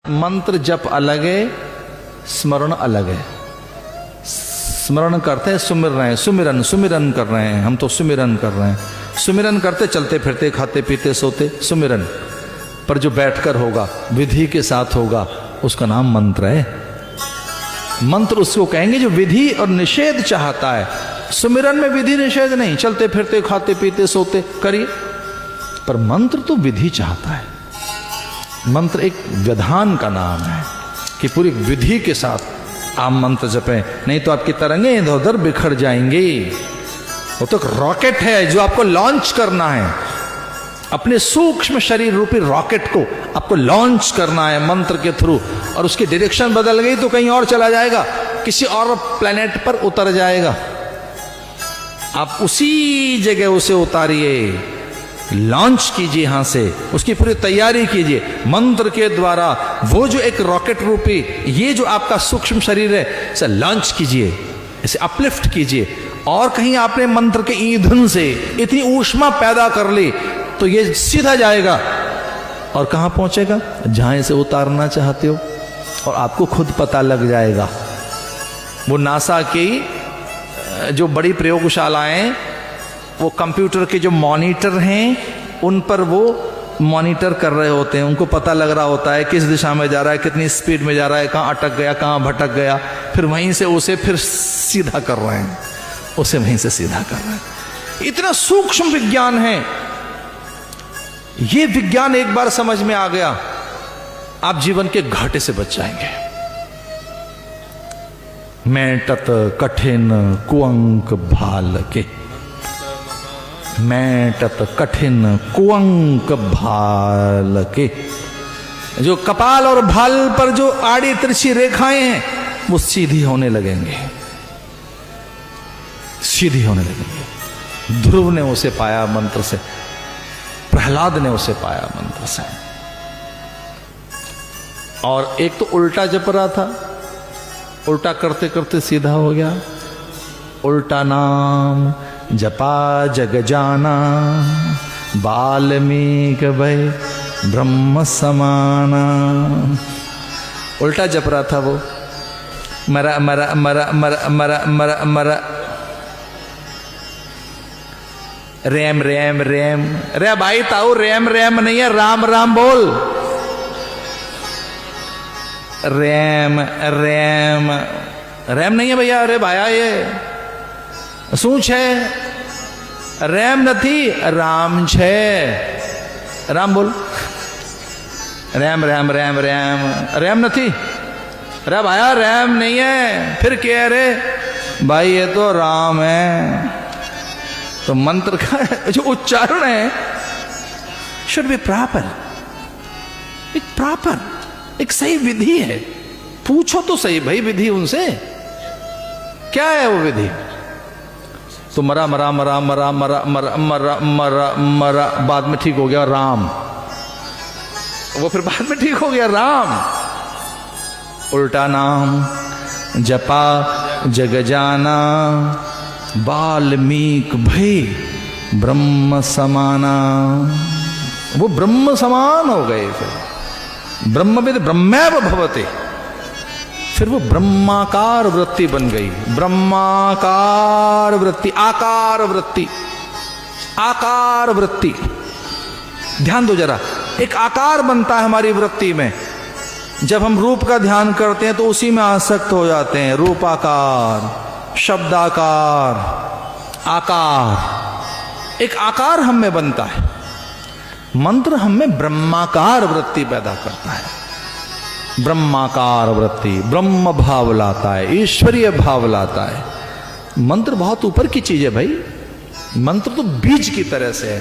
मंत्र जप अलग है, स्मरण अलग है। स्मरण करते हैं, सुमिर रहे हैं, सुमिरन कर रहे हैं, हम तो सुमिरन कर रहे हैं। सुमिरन करते चलते फिरते खाते पीते सोते सुमिरन, पर जो बैठकर होगा विधि के साथ होगा उसका नाम मंत्र है। मंत्र उसको कहेंगे जो विधि और निषेध चाहता है। सुमिरन में विधि निषेध नहीं, चलते फिरते खाते पीते सोते करिए, पर मंत्र तो विधि चाहता है। मंत्र एक विधान का नाम है कि पूरी विधि के साथ आप मंत्र जपें, नहीं तो आपकी तरंगे इधर उधर बिखर जाएंगी। वो तो रॉकेट है जो आपको लॉन्च करना है, अपने सूक्ष्म शरीर रूपी रॉकेट को आपको लॉन्च करना है मंत्र के थ्रू, और उसकी डायरेक्शन बदल गई तो कहीं और चला जाएगा, किसी और प्लेनेट पर उतर जाएगा। आप उसी जगह उसे उतारिए, लॉन्च कीजिए, यहां से उसकी पूरी तैयारी कीजिए मंत्र के द्वारा। वो जो एक रॉकेट रूपी ये जो आपका सूक्ष्म शरीर है, इसे लॉन्च कीजिए, इसे अपलिफ्ट कीजिए, और कहीं आपने मंत्र के ईंधन से इतनी ऊष्मा पैदा कर ली तो ये सीधा जाएगा और कहां पहुंचेगा, जहां इसे उतारना चाहते हो, और आपको खुद पता लग जाएगा। वो नासा की जो बड़ी प्रयोगशालाएं, वो कंप्यूटर के जो मॉनिटर हैं उन पर वो मॉनिटर कर रहे होते हैं, उनको पता लग रहा होता है किस दिशा में जा रहा है, कितनी स्पीड में जा रहा है, कहाँ अटक गया, कहाँ भटक गया, फिर वहीं से उसे फिर सीधा कर रहे हैं, उसे वहीं से सीधा कर रहे हैं। इतना सूक्ष्म विज्ञान है। ये विज्ञान एक बार समझ में आ गया, आप जीवन के घाटे से बच जाएंगे। मैं तत कठिन कुअंक भाल के, मैं तत कठिन कुअंक भाल के, जो कपाल और भाल पर जो आड़ी तिरछी रेखाएं हैं वो सीधी होने लगेंगे, सीधी होने लगेंगे। ध्रुव ने उसे पाया मंत्र से, प्रहलाद ने उसे पाया मंत्र से। और एक तो उल्टा जप रहा था, उल्टा करते करते सीधा हो गया। उल्टा नाम जपा जग जाना, वाल्मीकि भय ब्रह्म समाना। उल्टा जप रहा था वो, मरा मरा मरा मरा मरा मरा मरा, रेम रेम रेम। रे भाई ताऊ, रेम रेम नहीं है, राम राम बोल। रेम रेम रेम नहीं है भैया, अरे भाया ये શું છે? રેમ નથી, રામ છે। રામ બોલ। રેમ રેમ રેમ રેम, રેમ નથી, अरे भाया रेम नहीं है, फिर क्या है रे भाई? ये तो राम है। तो मंत्र का जो उच्चारण है शुड बी प्रॉपर, एक प्रॉपर, एक सही विधि है। पूछो तो सही भाई विधि उनसे, क्या है वो विधि? तो मरा मरा मरा मरा मरा मरा मरा मरा मरा, बाद में ठीक हो गया राम, वो फिर बाद में ठीक हो गया राम। उल्टा नाम जपा जग जाना, वाल्मीकि भय ब्रह्म समाना। वो ब्रह्म समान हो गए, फिर ब्रह्मविद ब्रह्मैव भवते, फिर वो ब्रह्माकार वृत्ति बन गई। ब्रह्माकार वृत्ति, आकार वृत्ति, आकार वृत्ति। ध्यान दो जरा, एक आकार बनता है हमारी वृत्ति में। जब हम रूप का ध्यान करते हैं तो उसी में आसक्त हो जाते हैं। रूपाकार, शब्दाकार, आकार, एक आकार हम में बनता है। मंत्र हम में ब्रह्माकार वृत्ति पैदा करता है। ब्रह्माकार वृत्ति ब्रह्म भाव लाता है, ईश्वरीय भाव लाता है। मंत्र बहुत ऊपर की चीज है भाई। मंत्र तो बीज की तरह से है,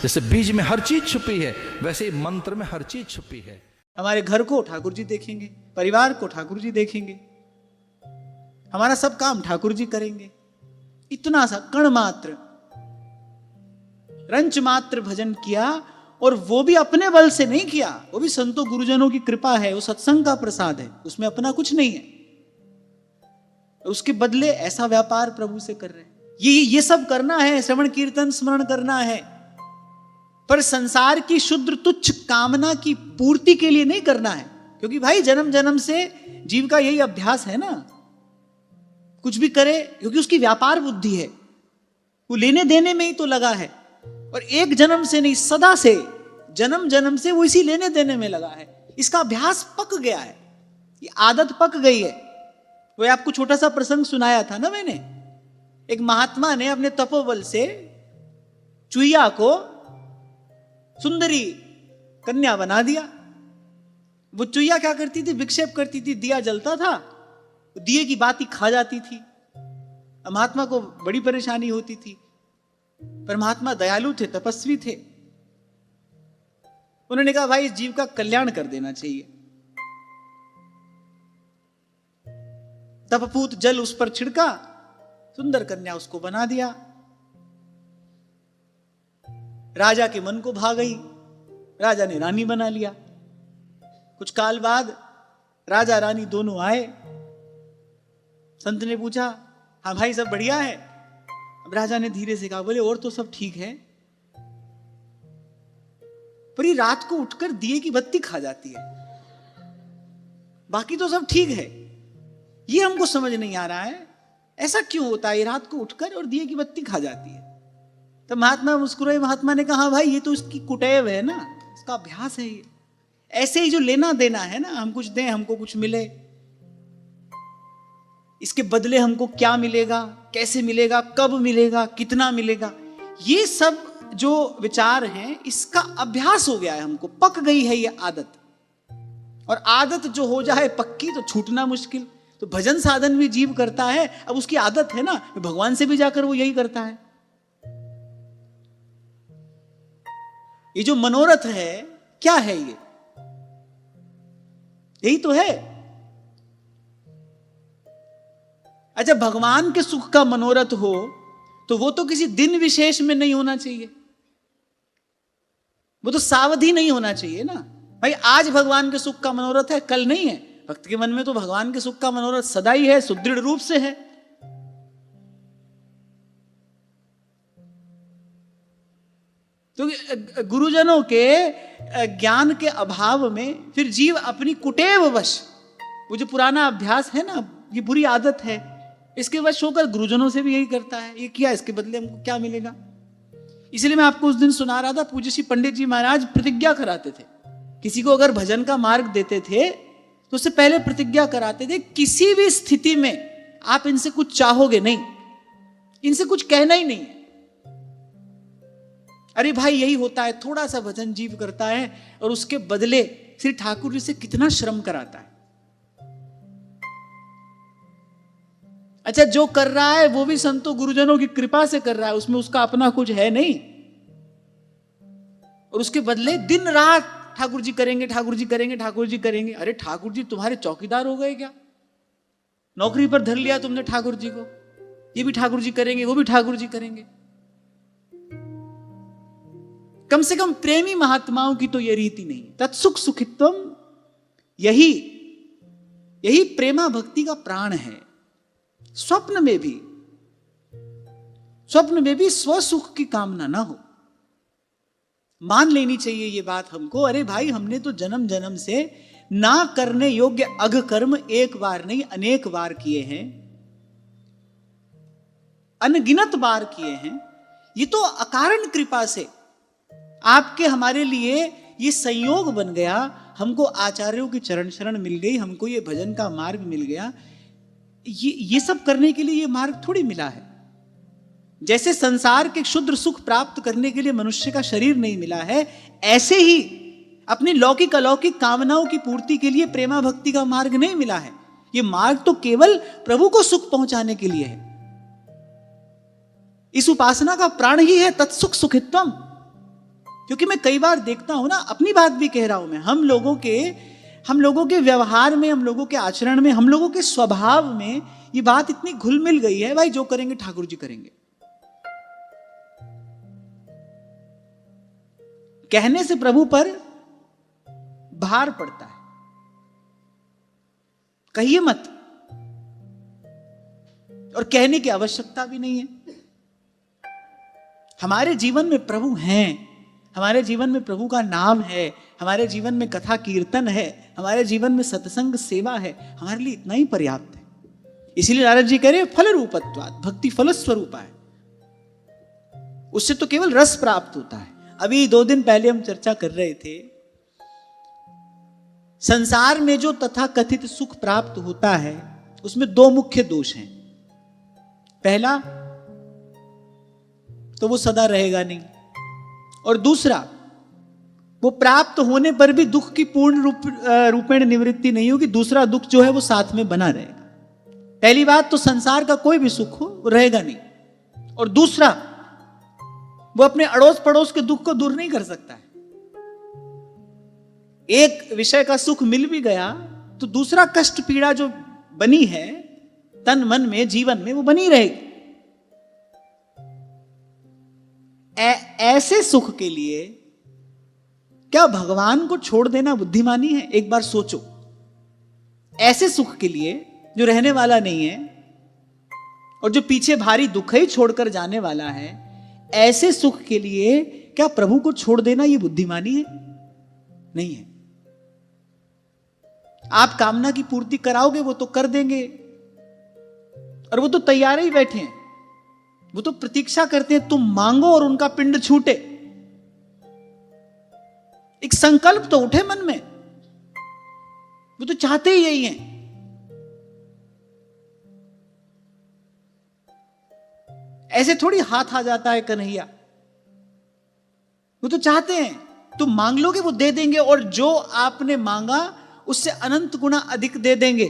जैसे बीज में हर चीज छुपी है, वैसे ही मंत्र में हर चीज छुपी है। हमारे घर को ठाकुर जी देखेंगे, परिवार को ठाकुर जी देखेंगे, हमारा सब काम ठाकुर जी करेंगे। इतना सा कण मात्र, रंच मात्र भजन किया, और वो भी अपने बल से नहीं किया, वो भी संतों गुरुजनों की कृपा है, वो सत्संग का प्रसाद है, उसमें अपना कुछ नहीं है। उसके बदले ऐसा व्यापार प्रभु से कर रहे हैं। ये सब करना है, श्रवण कीर्तन स्मरण करना है, पर संसार की शुद्र तुच्छ कामना की पूर्ति के लिए नहीं करना है। क्योंकि भाई जन्म जन्म से जीव का यही अभ्यास है ना, कुछ भी करे, क्योंकि उसकी व्यापार बुद्धि है, वो लेने देने में ही तो लगा है। और एक जन्म से नहीं, सदा से, जन्म जन्म से वो इसी लेने देने में लगा है। इसका अभ्यास पक गया है, ये आदत पक गई है। वो आपको छोटा सा प्रसंग सुनाया था ना मैंने, एक महात्मा ने अपने तपोबल से चुईया को सुंदरी कन्या बना दिया। वो चुईया क्या करती थी, विक्षेप करती थी, दिया जलता था, दिए की बाती खा जाती थी। महात्मा को बड़ी परेशानी होती थी, पर महात्मा दयालु थे, तपस्वी थे। उन्होंने कहा भाई इस जीव का कल्याण कर देना चाहिए। तपपूत जल उस पर छिड़का, सुंदर कन्या उसको बना दिया। राजा के मन को भा गई, राजा ने रानी बना लिया। कुछ काल बाद राजा रानी दोनों आए। संत ने पूछा, हाँ भाई सब बढ़िया है? अब राजा ने धीरे से कहा, बोले और तो सब ठीक है, पर ये रात को उठकर दिए की बत्ती खा जाती है, बाकी तो सब ठीक है। ये हमको समझ नहीं आ रहा है, ऐसा क्यों होता है, ये रात को उठकर और दिए की बत्ती खा जाती है। तो महात्मा मुस्कुराए, महात्मा ने कहा, भाई ये तो इसकी कुटेव है ना, इसका अभ्यास है ये। ऐसे ही जो लेना देना है ना, हम कुछ दें हमको कुछ मिले, इसके बदले हमको क्या मिलेगा, कैसे मिलेगा, कब मिलेगा, कितना मिलेगा, ये सब जो विचार हैं, इसका अभ्यास हो गया है, हमको पक गई है ये आदत। और आदत जो हो जाए पक्की तो छूटना मुश्किल। तो भजन साधन भी जीव करता है, अब उसकी आदत है ना, भगवान से भी जाकर वो यही करता है। ये जो मनोरथ है, क्या है ये? यही तो है। अच्छा, भगवान के सुख का मनोरथ हो तो वो तो किसी दिन विशेष में नहीं होना चाहिए, वो तो सावधि नहीं होना चाहिए ना। भाई आज भगवान के सुख का मनोरथ है, कल नहीं है। भक्त के मन में तो भगवान के सुख का मनोरथ सदा ही है, सुदृढ़ रूप से है। तो गुरुजनों के ज्ञान के अभाव में फिर जीव अपनी कुटेव वश, वो जो पुराना अभ्यास है ना, ये बुरी आदत है, इसके वश होकर गुरुजनों से भी यही करता है। ये किया, इसके बदले हमको क्या मिलेगा? इसलिए मैं आपको उस दिन सुना रहा था, पूज्य श्री पंडित जी महाराज प्रतिज्ञा कराते थे। किसी को अगर भजन का मार्ग देते थे तो उससे पहले प्रतिज्ञा कराते थे, किसी भी स्थिति में आप इनसे कुछ चाहोगे नहीं, इनसे कुछ कहना ही नहीं। अरे भाई यही होता है, थोड़ा सा भजन जीव करता है और उसके बदले श्री ठाकुर जी से कितना श्रम कराता है। अच्छा, जो कर रहा है वो भी संतों गुरुजनों की कृपा से कर रहा है, उसमें उसका अपना कुछ है नहीं, और उसके बदले दिन रात ठाकुर जी करेंगे, ठाकुर जी करेंगे, ठाकुर जी करेंगे। अरे ठाकुर जी तुम्हारे चौकीदार हो गए क्या? नौकरी पर धर लिया तुमने ठाकुर जी को, ये भी ठाकुर जी करेंगे, वो भी ठाकुर जी करेंगे। कम से कम प्रेमी महात्माओं की तो यह रीति नहीं। तत्सुख सुखित्वम, यही प्रेमा भक्ति का प्राण है। स्वप्न में भी स्वसुख की कामना ना हो। मान लेनी चाहिए ये बात हमको। अरे भाई, हमने तो जन्म जन्म से ना करने योग्य अघ कर्म एक बार नहीं अनेक बार किए हैं, अनगिनत बार किए हैं। ये तो अकारण कृपा से आपके हमारे लिए ये संयोग बन गया, हमको आचार्यों की चरण शरण मिल गई, हमको ये भजन का मार्ग मिल गया। ये सब करने के लिए ये मार्ग थोड़ी मिला है। जैसे संसार के क्षुद्र सुख प्राप्त करने के लिए मनुष्य का शरीर नहीं मिला है, ऐसे ही अपनी लौकिक अलौकिक कामनाओं की पूर्ति के लिए प्रेमा भक्ति का मार्ग नहीं मिला है। ये मार्ग तो केवल प्रभु को सुख पहुंचाने के लिए है। इस उपासना का प्राण ही है तत्सुख सुखित्वम। क्योंकि मैं कई बार देखता हूं ना, अपनी बात भी कह रहा हूं मैं, हम लोगों के व्यवहार में, हम लोगों के आचरण में, हम लोगों के स्वभाव में ये बात इतनी घुल मिल गई है, भाई जो करेंगे ठाकुर जी करेंगे। कहने से प्रभु पर भार पड़ता है, कहिए मत, और कहने की आवश्यकता भी नहीं है। हमारे जीवन में प्रभु हैं, हमारे जीवन में प्रभु का नाम है, हमारे जीवन में कथा कीर्तन है, हमारे जीवन में सत्संग सेवा है, हमारे लिए इतना ही पर्याप्त है। इसीलिए नारद जी कह रहे हैं फल रूपत्वात्, भक्ति फल स्वरूपा है, उससे तो केवल रस प्राप्त होता है। अभी 2 दिन पहले हम चर्चा कर रहे थे, संसार में जो तथा कथित सुख प्राप्त होता है उसमें 2 मुख्य दोष हैं। पहला तो वो सदा रहेगा नहीं, और दूसरा वो प्राप्त होने पर भी दुख की पूर्ण रूपेण निवृत्ति नहीं होगी, दूसरा दुख जो है वो साथ में बना रहेगा। पहली बात तो संसार का कोई भी सुख हो वो रहेगा नहीं, और दूसरा वो अपने अड़ोस पड़ोस के दुख को दूर नहीं कर सकता है। एक विषय का सुख मिल भी गया तो दूसरा कष्ट पीड़ा जो बनी है तन मन में जीवन में वो बनी रहेगी। ऐसे सुख के लिए क्या भगवान को छोड़ देना बुद्धिमानी है? एक बार सोचो। ऐसे सुख के लिए जो रहने वाला नहीं है और जो पीछे भारी दुख ही छोड़कर जाने वाला है, ऐसे सुख के लिए क्या प्रभु को छोड़ देना ये बुद्धिमानी है? नहीं है। आप कामना की पूर्ति कराओगे वो तो कर देंगे, और वो तो तैयार ही बैठे हैं, वो तो प्रतीक्षा करते हैं तुम मांगो और उनका पिंड छूटे। एक संकल्प तो उठे मन में, वो तो चाहते ही यही हैं। ऐसे थोड़ी हाथ आ जाता है कन्हैया, वो तो चाहते हैं तुम मांग लोगे वो दे देंगे, और जो आपने मांगा उससे अनंत गुना अधिक दे देंगे।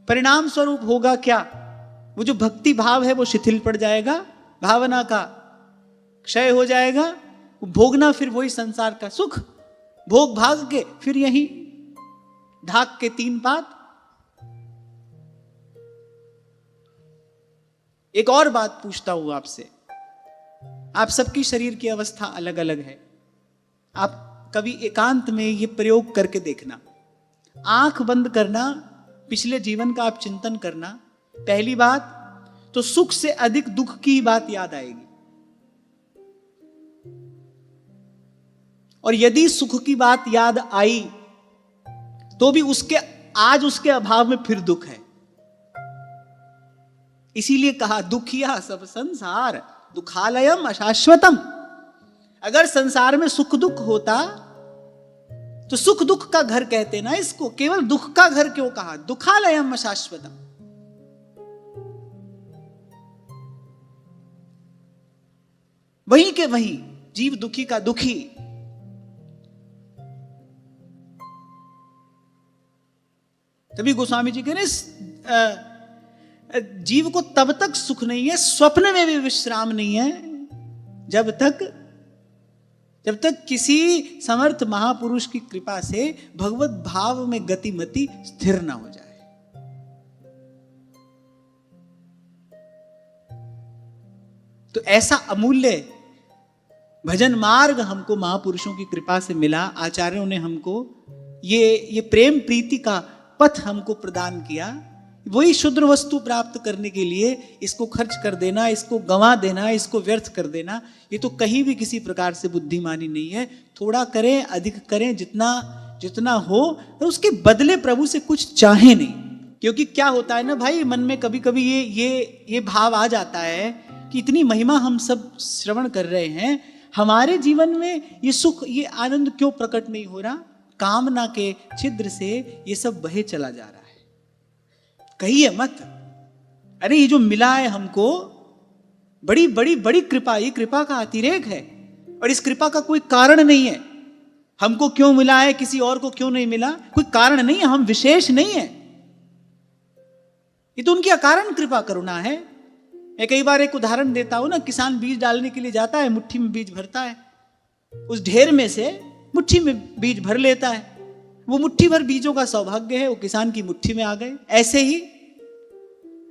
परिणाम स्वरूप होगा क्या? वो जो भक्ति भाव है वो शिथिल पड़ जाएगा, भावना का क्षय हो जाएगा, भोगना फिर वही संसार का सुख, भोग भाग के फिर यही ढाक के 3 पात। एक और बात पूछता हूं आपसे, आप सबकी शरीर की अवस्था अलग अलग है। आप कभी एकांत में ये प्रयोग करके देखना, आंख बंद करना, पिछले जीवन का आप चिंतन करना। पहली बात तो सुख से अधिक दुख की बात याद आएगी, और यदि सुख की बात याद आई तो भी आज उसके अभाव में फिर दुख है। इसीलिए कहा दुखिया सब संसार दुखालयम अशाश्वतम। अगर संसार में सुख दुख होता तो सुख दुख का घर कहते ना इसको, केवल दुख का घर क्यों कहा? दुखालयम अशाश्वतम। वहीं के वहीं जीव दुखी का दुखी। तभी गोस्वामी जी कह रहे जीव को तब तक सुख नहीं है, स्वप्न में भी विश्राम नहीं है, जब तक किसी समर्थ महापुरुष की कृपा से भगवत भाव में गतिमति स्थिर ना हो जाए। तो ऐसा अमूल्य भजन मार्ग हमको महापुरुषों की कृपा से मिला। आचार्यों ने हमको ये प्रेम प्रीति का पथ हमको प्रदान किया। वही शुद्र वस्तु प्राप्त करने के लिए इसको खर्च कर देना, इसको गंवा देना, इसको व्यर्थ कर देना, ये तो कहीं भी किसी प्रकार से बुद्धिमानी नहीं है। थोड़ा करें, अधिक करें, जितना हो, तो उसके बदले प्रभु से कुछ चाहे नहीं। क्योंकि क्या होता है ना भाई, मन में कभी कभी ये भाव आ जाता है कि इतनी महिमा हम सब श्रवण कर रहे हैं, हमारे जीवन में ये सुख, ये आनंद क्यों प्रकट नहीं हो रहा? कामना के छिद्र से ये सब बहे चला जा रहा है। कहिए मत, अरे ये जो मिला है हमको बड़ी बड़ी बड़ी कृपा, ये कृपा का अतिरेक है, और इस कृपा का कोई कारण नहीं है। हमको क्यों मिला है, किसी और को क्यों नहीं मिला, कोई कारण नहीं है, हम विशेष नहीं है। ये तो उनकी अकारण कृपा करुणा है। मैं कई बार एक उदाहरण देता हूं ना, किसान बीज डालने के लिए जाता है, मुट्ठी में बीज भरता है, उस ढेर में से मुट्ठी में बीज भर लेता है। वो मुट्ठी भर बीजों का सौभाग्य है, वो किसान की मुट्ठी में आ गए। ऐसे ही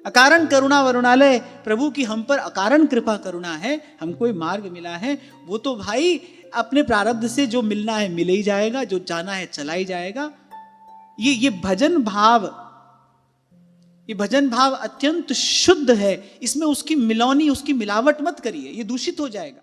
अकारण करुणा वरुणालय प्रभु की हम पर अकारण कृपा करुणा है, हमको ये मार्ग मिला है। वो तो भाई अपने प्रारब्ध से जो मिलना है मिल ही जाएगा, जो जाना है चला ही जाएगा। ये भजन भाव अत्यंत शुद्ध है। इसमें उसकी मिलौनी, उसकी मिलावट मत करिए, ये दूषित हो जाएगा।